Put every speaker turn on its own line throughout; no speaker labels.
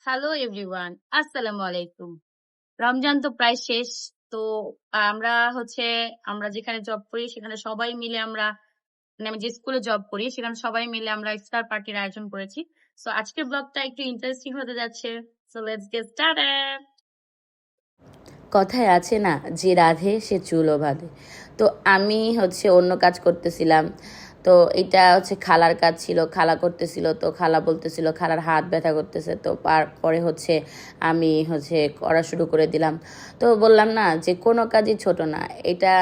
Hello everyone, আসসালামু আলাইকুম। রমজান তো প্রায় শেষ। তো আমরা হচ্ছে আমরা যেখানে জব করি সেখানে সবাই মিলে আমি যে স্কুলে জব করি সেখানে সবাই মিলে আমরা ইফতার পার্টির আয়োজন করেছি। সো আজকের ব্লগটা একটু ইন্টারেস্টিং হতে যাচ্ছে। So let's get started.
কথায় আছে না, যে রাঁধে সে চুলও বাঁধে। তো আমি অন্য কাজ করতেছিলাম। তো এটা খালার কাজ ছিল, খালা করতেছিল। তো খালা বলতেছিল খালার হাত ব্যথা করতেছে। তো পরে আমি করা শুরু করে দিলাম। তো বললাম না যে কোনো কাজই ছোট না। এটা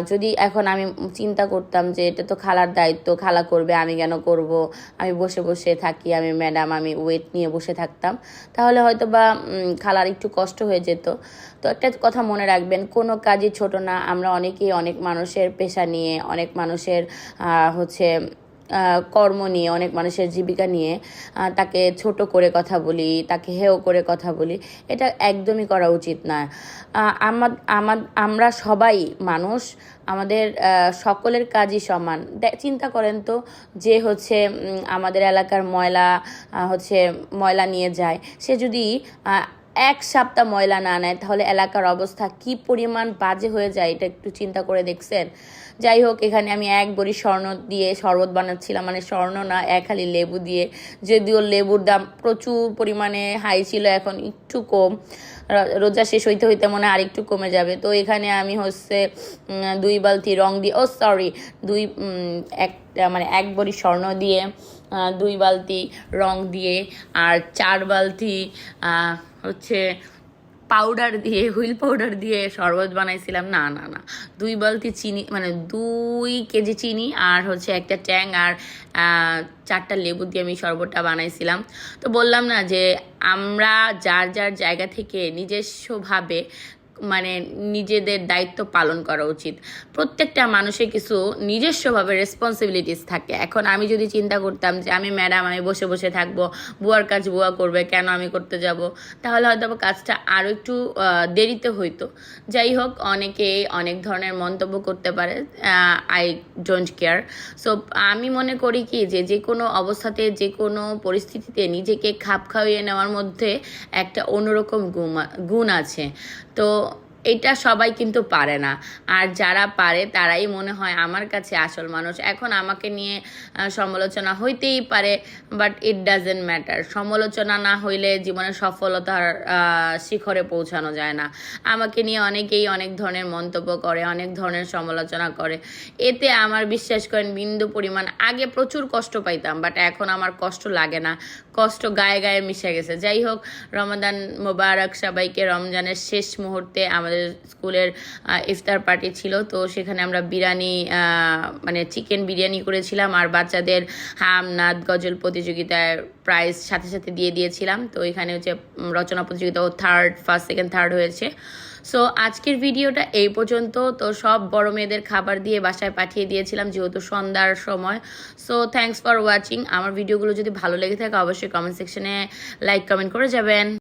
যদি এখন আমি চিন্তা করতাম যে এটা তো খালার দায়িত্ব, খালা করবে, আমি কেন করব, আমি বসে বসে থাকি, আমি ম্যাডাম, আমি ওয়েট নিয়ে বসে থাকতাম, তাহলে হয়তো বা খালার একটু কষ্ট হয়ে যেত। তো একটা কথা মনে রাখবেন, কোনো কাজই ছোট না। আমরা অনেকেই অনেক মানুষের পেশা নিয়ে, অনেক মানুষের কর্ম নিয়ে, অনেক মানুষের জীবিকা নিয়ে তাকে ছোট করে কথা বলি, তাকে হেয় করে কথা বলি। এটা একদমই করা উচিত না। আমরা সবাই মানুষ, আমাদের সকলের কাজই সমান। চিন্তা করেন তো, যে আমাদের এলাকার ময়লা নিয়ে যায়, সে যদি এক সপ্তাহ ময়লা না নেয়, তাহলে এলাকার অবস্থা কি পরিমাণ বাজে হয়ে যায়, এটা একটু চিন্তা করে দেখছেন? যাই হোক, এখানে আমি এক বড়ি স্বর্ণ দিয়ে শরবত বানাচ্ছিলাম, মানে স্বর্ণ না, এক হালি লেবু দিয়ে। যদিও লেবুর দাম প্রচুর পরিমাণে হাই ছিল, এখন একটু কম। রোজা শেষ হইতে হইতে মনে হয় আরেকটু কমে যাবে। তো এখানে আমি 2 বালতি রং দিয়ে, সরি, এক বড়ি স্বর্ণ দিয়ে, 2 বালতি রং দিয়ে, আর 4 বালতি পাউডার দিয়ে, হুইল পাউডার দিয়ে শরবত বানাইছিলাম। না না না, 2 বালতি চিনি, মানে 2 কেজি চিনি, আর একটা ট্যাং, আর 4টা লেবু দিয়ে আমি শরবতটা বানাইছিলাম। তো বললাম না যে আমরা যার যার জায়গা থেকে নিজস্বভাবে, মানে নিজেদের দায়িত্ব পালন করা উচিত। প্রত্যেকটা মানুষের কিছু নিজস্বভাবে রেসপন্সিবিলিটিস থাকে। এখন আমি যদি চিন্তা করতাম যে আমি ম্যাডাম, আমি বসে বসে থাকবো, বুয়ার কাজ বুয়া করবে, কেন আমি করতে যাব, তাহলে হয়তো কাজটা আরও একটু দেরিতে হইতো। যাই হোক, অনেকে অনেক ধরনের মন্তব্য করতে পারে, আই ডোন্ট কেয়ার। সো আমি মনে করি কি, যে কোনো অবস্থাতে, যে কোনো পরিস্থিতিতে নিজেকে খাপ খাইয়ে নেওয়ার মধ্যে একটা অন্যরকম গুণ আছে। তো এটা সবাই কিন্তু পারে না, আর যারা পারে তারাই মনে হয় আমার কাছে আসল মানুষ। এখন আমাকে নিয়ে সমালোচনা হইতেই পারে, বাট ইট ডাজেন্ট ম্যাটার। সমালোচনা না হইলে জীবনে সফলতার শিখরে পৌঁছানো যায় না। আমাকে নিয়ে অনেকেই অনেক ধরনের মন্তব্য করে, অনেক ধরনের সমালোচনা করে। এতে আমার, বিশ্বাস করেন, বিন্দু পরিমাণ, আগে প্রচুর কষ্ট পাইতাম, বাট এখন আমার কষ্ট লাগে না, কষ্ট গায়ে গায়ে মিশে গেছে। যাই হোক, রমাদান মোবারক সবাইকে। রমজানের শেষ মুহূর্তে আমাদের স্কুলের ইফতার পার্টি ছিল। তো সেখানে আমরা বিরিয়ানি, মানে চিকেন বিরিয়ানি করেছিলাম, আর বাচ্চাদের হাম নাদ গজল প্রতিযোগিতায় প্রাইজ সাথে সাথে দিয়ে দিয়েছিলাম। তো এখানে রচনা প্রতিযোগিতা, ফার্স্ট সেকেন্ড থার্ড হয়েছে। সো আজকের ভিডিওটা এই পর্যন্ত। তো সব বড় মেয়েদের খাবার দিয়ে বাসায় পাঠিয়ে দিয়েছিলাম, যেহেতু সন্ধ্যার সময়। So thanks for watching. আমার ভিডিওগুলো যদি ভালো লেগে থাকে, অবশ্যই কমেন্ট সেকশনে লাইক কমেন্ট করে যাবেন।